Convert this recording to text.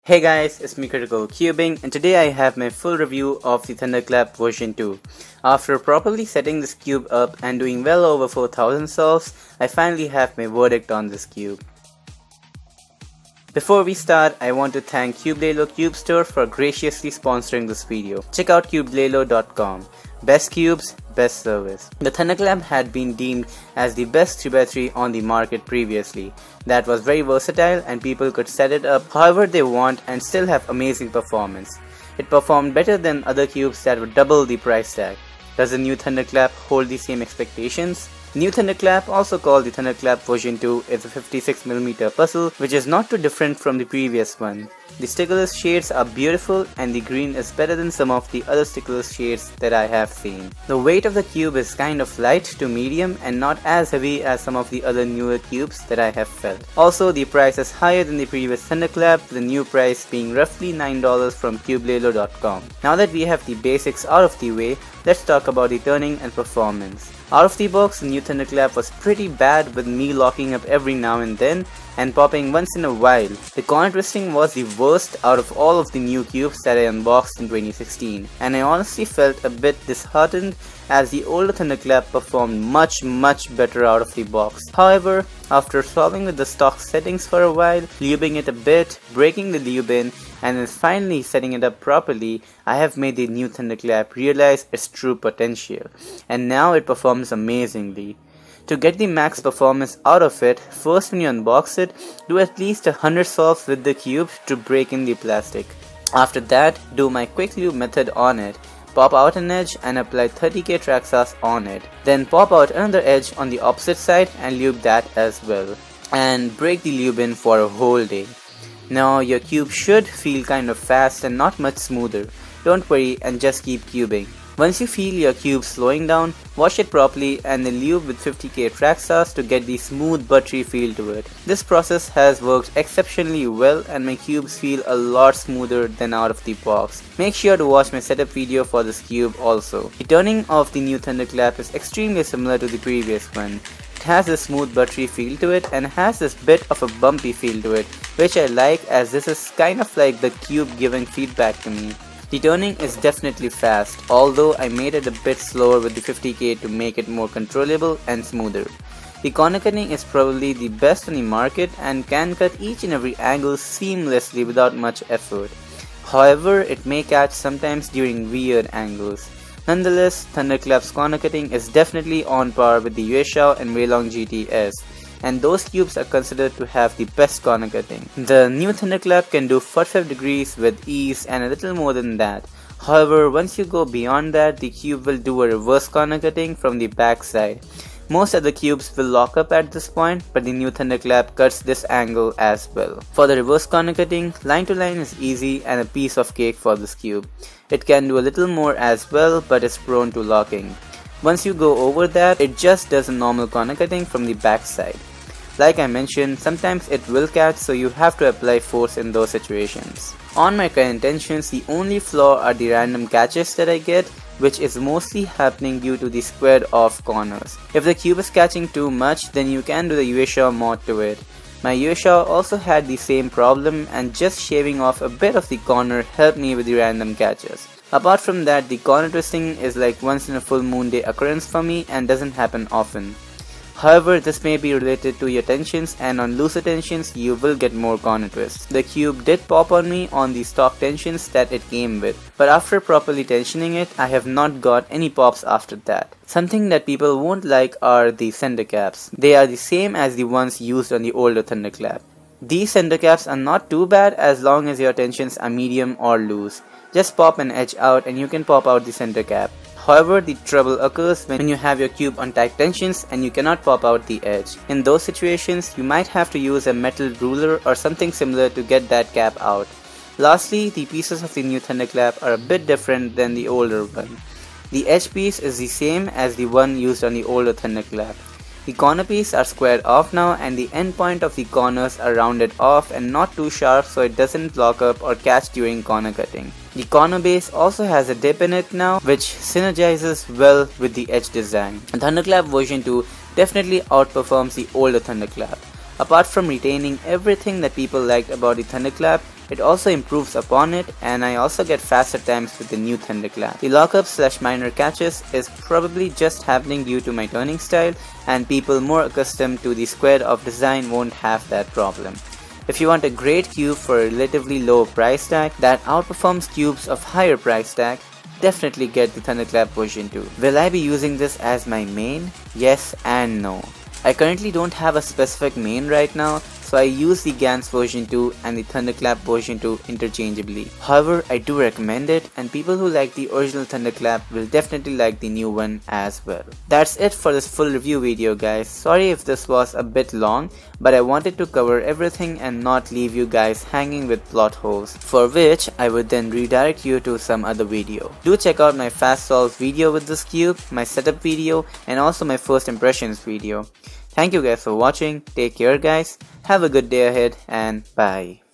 Hey guys, it's me CriticalCubing, and today I have my full review of the Thunderclap version 2. After properly setting this cube up and doing well over 4000 solves, I finally have my verdict on this cube. Before we start, I want to thank CubeLelo Cube Store for graciously sponsoring this video. Check out CubeLelo.com. Best cubes, best service. The Thunderclap had been deemed as the best 3x3 on the market previously. That was very versatile and people could set it up however they want and still have amazing performance. It performed better than other cubes that would double the price tag. Does the new Thunderclap hold the same expectations? New Thunderclap, also called the Thunderclap version 2, is a 56mm puzzle which is not too different from the previous one. The stickerless shades are beautiful and the green is better than some of the other stickerless shades that I have seen. The weight of the cube is kind of light to medium and not as heavy as some of the other newer cubes that I have felt. Also, the price is higher than the previous Thunderclap, with the new price being roughly $9 from CubeLelo.com. Now that we have the basics out of the way, let's talk about the turning and performance. Out of the box, the new Thunderclap was pretty bad, with me locking up every now and then and popping once in a while. The corner twisting was the worst out of all of the new cubes that I unboxed in 2016, and I honestly felt a bit disheartened as the older Thunderclap performed much better out of the box. However, after solving with the stock settings for a while, lubing it a bit, breaking the lube in, and then finally setting it up properly, I have made the new Thunderclap realize its true potential, and now it performs amazingly. To get the max performance out of it, first when you unbox it, do at least 100 solves with the cube to break in the plastic. After that, do my quick lube method on it. Pop out an edge and apply 30k track sauce on it. Then pop out another edge on the opposite side and lube that as well. And break the lube in for a whole day. Now your cube should feel kind of fast and not much smoother. Don't worry and just keep cubing. Once you feel your cube slowing down, wash it properly and then lube with 50k track sauce to get the smooth buttery feel to it. This process has worked exceptionally well and my cubes feel a lot smoother than out of the box. Make sure to watch my setup video for this cube also. The turning of the new Thunderclap is extremely similar to the previous one. It has a smooth buttery feel to it and has this bit of a bumpy feel to it, which I like as this is kind of like the cube giving feedback to me. The turning is definitely fast, although I made it a bit slower with the 50k to make it more controllable and smoother. The corner cutting is probably the best on the market and can cut each and every angle seamlessly without much effort. However, it may catch sometimes during weird angles. Nonetheless, Thunderclap's corner cutting is definitely on par with the Yueshao and Weilong GTS, and those cubes are considered to have the best corner cutting. The new Thunderclap can do 45 degrees with ease and a little more than that. However, once you go beyond that, the cube will do a reverse corner cutting from the back side. Most other cubes will lock up at this point, but the new Thunderclap cuts this angle as well. For the reverse corner cutting, line to line is easy and a piece of cake for this cube. It can do a little more as well, but is prone to locking. Once you go over that, it just does a normal corner cutting from the back side. Like I mentioned, sometimes it will catch, so you have to apply force in those situations. On my current tensions, the only flaw are the random catches that I get, which is mostly happening due to the squared off corners. If the cube is catching too much, then you can do the Yueshao mod to it. My Yueshao also had the same problem, and just shaving off a bit of the corner helped me with the random catches. Apart from that, the corner twisting is like once in a full moon day occurrence for me and doesn't happen often. However, this may be related to your tensions, and on looser tensions you will get more corner twists. The cube did pop on me on the stock tensions that it came with, but after properly tensioning it, I have not got any pops after that. Something that people won't like are the center caps. They are the same as the ones used on the older Thunderclap. These center caps are not too bad as long as your tensions are medium or loose. Just pop an edge out and you can pop out the center cap. However, the trouble occurs when you have your cube on tight tensions and you cannot pop out the edge. In those situations, you might have to use a metal ruler or something similar to get that cap out. Lastly, the pieces of the new Thunderclap are a bit different than the older one. The edge piece is the same as the one used on the older Thunderclap. The corner pieces are squared off now and the end point of the corners are rounded off and not too sharp so it doesn't lock up or catch during corner cutting. The corner base also has a dip in it now, which synergizes well with the edge design. Thunderclap version 2 definitely outperforms the older Thunderclap. Apart from retaining everything that people liked about the Thunderclap, It also improves upon it, and I also get faster times with the new Thunderclap. The lockup/minor catches is probably just happening due to my turning style, and people more accustomed to the square of design won't have that problem. If you want a great cube for a relatively low price tag that outperforms cubes of higher price tag, definitely get the Thunderclap version 2. Will I be using this as my main? Yes and no. I currently don't have a specific main right now, so I use the Gans version 2 and the Thunderclap version 2 interchangeably. However, I do recommend it, and people who like the original Thunderclap will definitely like the new one as well. That's it for this full review video, guys. Sorry if this was a bit long, but I wanted to cover everything and not leave you guys hanging with plot holes, for which I would then redirect you to some other video. Do check out my fast solve video with this cube, my setup video, and also my first impressions video. Thank you guys for watching. Take care guys. Have a good day ahead and bye.